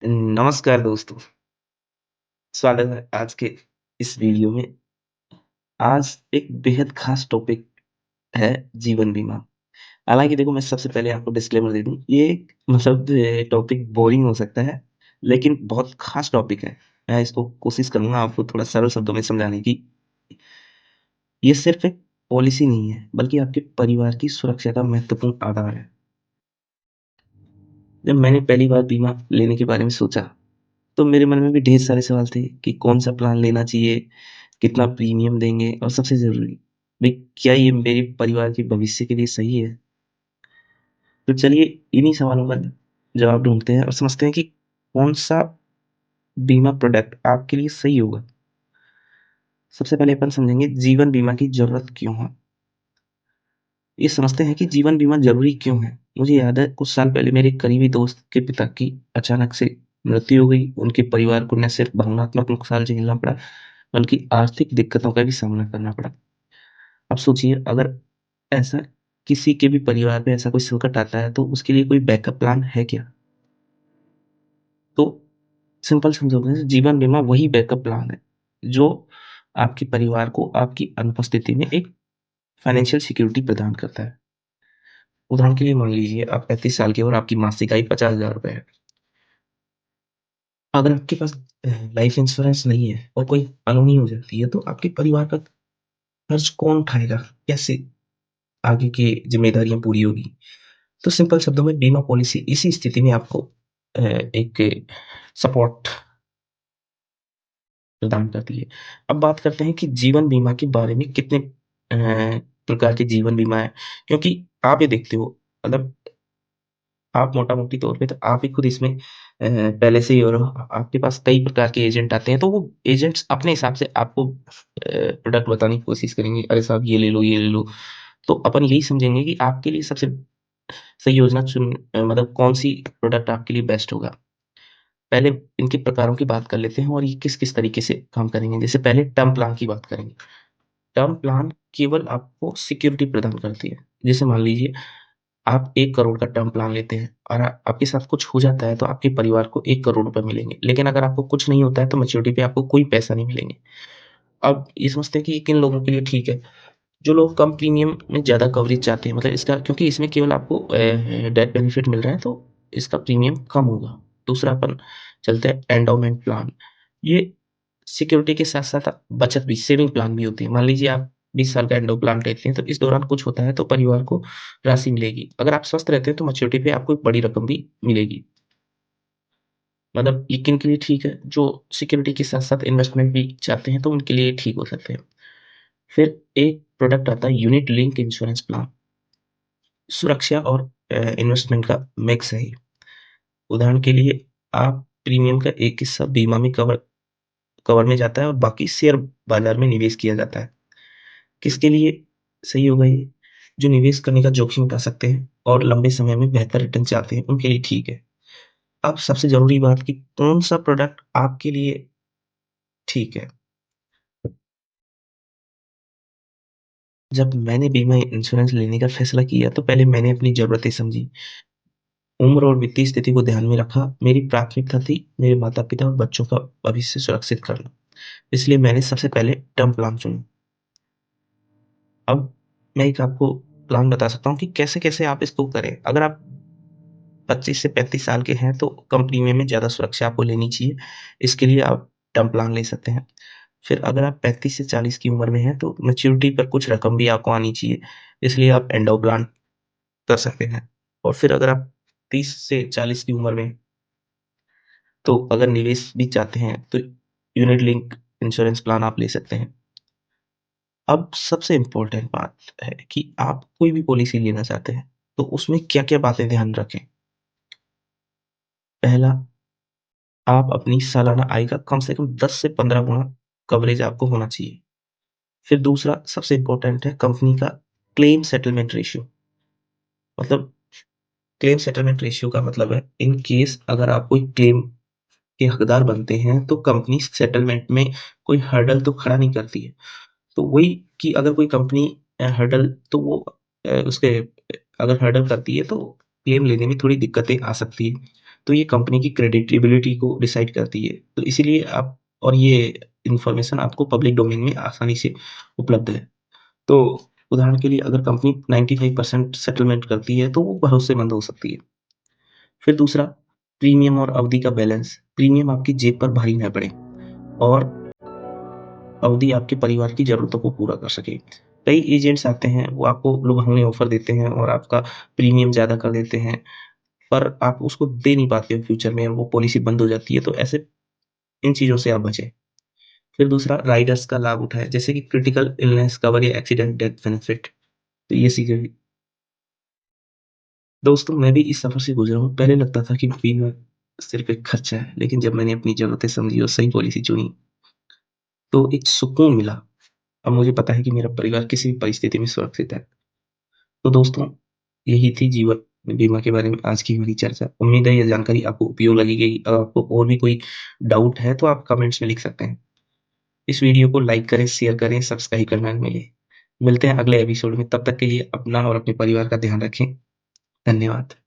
नमस्कार दोस्तों, स्वागत है आज के इस वीडियो में। आज एक बेहद ख़ास टॉपिक है जीवन बीमा। हालाँकि देखो मैं सबसे पहले आपको डिस्क्लेमर दे दूँ, ये एक टॉपिक बोरिंग हो सकता है, लेकिन बहुत ख़ास टॉपिक है। मैं इसको कोशिश करूँगा आपको थोड़ा सरल शब्दों में समझाने की। ये सिर्फ़ एक पॉलिसी नहीं है, बल्कि आपके परिवार की सुरक्षा का महत्वपूर्ण आधार है। जब मैंने पहली बार बीमा लेने के बारे में सोचा, तो मेरे मन में भी ढेर सारे सवाल थे कि कौन-सा प्लान लेना चाहिए, कितना प्रीमियम देंगे और सबसे ज़रूरी, भई क्या ये मेरे परिवार के भविष्य के लिए सही है? तो चलिए इन्हीं सवालों का जवाब ढूँढते हैं और समझते हैं कि कौन-सा बीमा प्रोडक्ट आपके लिए सही होगा। सबसे पहले अपन समझेंगे जीवन बीमा की ज़रूरत क्यों है? ये समझते हैं कि जीवन बीमा ज़रूरी क्यों है? मुझे याद है कुछ साल पहले मेरे करीबी दोस्त के पिता की अचानक से मृत्यु हो गई। उनके परिवार को न सिर्फ भावनात्मक नुकसान झेलना पड़ा, बल्कि आर्थिक दिक्कतों का भी सामना करना पड़ा। अब सोचिए अगर ऐसा किसी के भी परिवार में ऐसा कोई संकट आता है तो उसके लिए कोई बैकअप प्लान है क्या? तो सिंपल शब्दों में जीवन बीमा वही बैकअप प्लान है, जो आपके परिवार को आपकी अनुपस्थिति में एक फाइनेंशियल सिक्योरिटी प्रदान करता है। उदाहरण के लिए मान लीजिए आप 35 साल के हो और आपकी मासिक आय ₹50,000 है। अगर आपके पास लाइफ इंश्योरेंस नहीं है और कोई अनहोनी हो जाती है तो आपके परिवार का खर्च कौन उठाएगा? कैसे आगे की ज़िम्मेदारियाँ पूरी होगी? तो सिंपल शब्दों में बीमा पॉलिसी इसी स्थिति में आपको एक सपोर्ट प्रदान करती है। अब बात करते हैं कि जीवन बीमा के बारे में कितने प्रकार के जीवन बीमा हैं, क्योंकि आप ये देखते हो मतलब आप मोटा-मोटी तौर पे तो आप ही खुद इसमें पहले से ही हो आपके पास कई प्रकार के एजेंट आते हैं, तो वो एजेंट्स अपने हिसाब से आपको प्रोडक्ट बताने की कोशिश करेंगे, "अरे साहब ये ले लो, ये ले लो।" तो अपन यही समझेंगे कि आपके लिए सबसे सही योजना मतलब कौन-सी प्रोडक्ट आपके लिए बेस्ट होगा। पहले इनके प्रकारों की बात कर लेते हैं और ये किस-किस तरीके से काम करेंगे। जैसे पहले टर्म प्लान की बात करेंगे। टर्म प्लान केवल आपको सिक्योरिटी प्रदान करती है। जैसे मान लीजिए आप 1 करोड़ का टर्म प्लान लेते हैं और आपके साथ कुछ हो जाता है तो आपके परिवार को 1 करोड़ रुपए मिलेंगे। लेकिन अगर आपको कुछ नहीं होता है तो मैच्योरिटी पे आपको कोई पैसा नहीं मिलेंगे। अब ये समझते हैं कि ये किन लोगों के लिए ठीक है? जो लोग कम प्रीमियम में ज़्यादा कवरेज चाहते हैं, मतलब इसका क्योंकि इसमें केवल आपको डेथ बेनिफिट मिल रहा है तो इसका प्रीमियम कम होगा। दूसरा अपन चलते हैं एंडोमेंट प्लान। ये सिक्योरिटी के साथ-साथ बचत भी सेविंग प्लान भी होती है। मान लीजिए आप 20 साल का एंडो प्लान लेते हैं तो इस दौरान कुछ होता है तो परिवार को राशि मिलेगी। अगर आप स्वस्थ रहते हैं तो मैच्योरिटी पे आपको एक बड़ी रकम भी मिलेगी। मतलब ये किन के लिए ठीक है? जो सिक्योरिटी के साथ-साथ इन्वेस्टमेंट भी चाहते हैं तो उनके लिए ठीक हो सकते हैं। फिर एक प्रोडक्ट आता है यूनिट लिंक इंश्योरेंस प्लान। सुरक्षा और इन्वेस्टमेंट का मिक्स है ये। उदाहरण के लिए आप प्रीमियम का एक हिस्सा बीमा में कवर कवर में जाता है और बाकी शेयर बाज़ार में निवेश किया जाता है। किसके लिए सही होगा ये? जो निवेश करने का जोखिम उठा सकते हैं और लंबे समय में बेहतर रिटर्न चाहते हैं, उनके लिए ठीक है। अब सबसे ज़रूरी बात कि कौन-सा प्रोडक्ट आपके लिए ठीक है? जब मैंने बीमा इंश्योरेंस लेने का फैसला किया तो पहले मैंने अपनी ज़रूरतें समझी। उम्र और वित्तीय स्थिति को ध्यान में रखा। मेरी प्राथमिकता थी मेरे माता-पिता और बच्चों का भविष्य सुरक्षित करना। इसलिए मैंने सबसे पहले टर्म प्लान चुना। अब मैं एक आपको प्लान बता सकता हूँ कि कैसे-कैसे आप इसको करें। अगर आप 25 से 35 साल के हैं तो कम प्रीमियम में ज़्यादा सुरक्षा आपको लेनी चाहिए। इसके लिए आप टर्म प्लान ले सकते हैं। फिर अगर आप 35 से 40 की उम्र में हैं तो मैच्योरिटी पर कुछ रकम भी आपको आनी चाहिए, इसलिए आप एंडो प्लान कर सकते हैं। और फिर अगर आप 30 से 40 की उम्र में तो अगर निवेश भी चाहते हैं तो यूनिट लिंक इंश्योरेंस प्लान आप ले सकते हैं। अब सबसे इम्पोर्टेंट बात है कि आप कोई भी पॉलिसी लेना चाहते हैं, तो उसमें क्या-क्या बातें ध्यान रखें। पहला, आप अपनी सालाना आय का कम से कम 10 से 15 गुना कवरेज आपको होना चाहिए। फिर दूसरा सबसे इम्पोर्टेंट है कंपनी का क्लेम सेटलमेंट रेशियो। मतलब क्लेम सेटलमेंट रेशियो का मतलब है इन केस अगर आप कोई क्लेम के हकदार बनते हैं, तो कंपनी सेटलमेंट में कोई हर्डल तो खड़ा नहीं करती है। तो वही कि अगर कोई कंपनी हर्डल तो वो उसके अगर हर्डल करती है तो क्लेम लेने में थोड़ी दिक्कतें आ सकती हैं। तो ये कंपनी की क्रेडिटेबिलिटी को डिसाइड करती है। तो इसीलिए आप और ये इन्फॉर्मेशन आपको पब्लिक डोमेन में आसानी से उपलब्ध है। तो उदाहरण के लिए अगर कंपनी 95% सेटलमेंट करती है, तो वो भरोसेमंद हो सकती है। फिर दूसरा, प्रीमियम और अवधि का बैलेंस। प्रीमियम आपकी जेब पर भारी न पड़े और अवधि आपके परिवार की ज़रूरतों को पूरा कर सके। कई एजेंट्स आते हैं, वो आपको लुभावने ऑफ़र देते हैं और आपका प्रीमियम ज़्यादा कर देते हैं, पर आप उसको दे नहीं पाते हो फ्यूचर में, वो पॉलिसी बंद हो जाती है, तो ऐसे इन चीज़ों से आप बचें। फिर दूसरा, राइडर्स का लाभ उठाएँ, जैसे कि क्रिटिकल इलनेस कवर या एक्सीडेंट डेथ बेनिफिट, तो ये चीज़ें भी। दोस्तों, मैं भी इस सफ़र से गुज़रा हूँ। पहले लगता था कि बीमा सिर्फ़ एक खर्चा है, लेकिन जब मैंने अपनी ज़रूरतें समझी और सही पॉलिसी चुनी, तो एक सुकून मिला। अब मुझे पता है कि मेरा परिवार किसी भी परिस्थिति में सुरक्षित है। तो दोस्तों, यही थी जीवन बीमा के बारे में आज की हमारी चर्चा। उम्मीद है ये जानकारी आपको उपयोग लगेगी। आपको और भी कोई डाउट है तो आप कमेंट्स में लिख सकते हैं। इस वीडियो को लाइक करें, शेयर करें, सब्सक्राइब करना ना मिले। मिलते हैं अगले एपिसोड में, तब तक के लिए अपना और अपने परिवार का ध्यान रखें। धन्यवाद।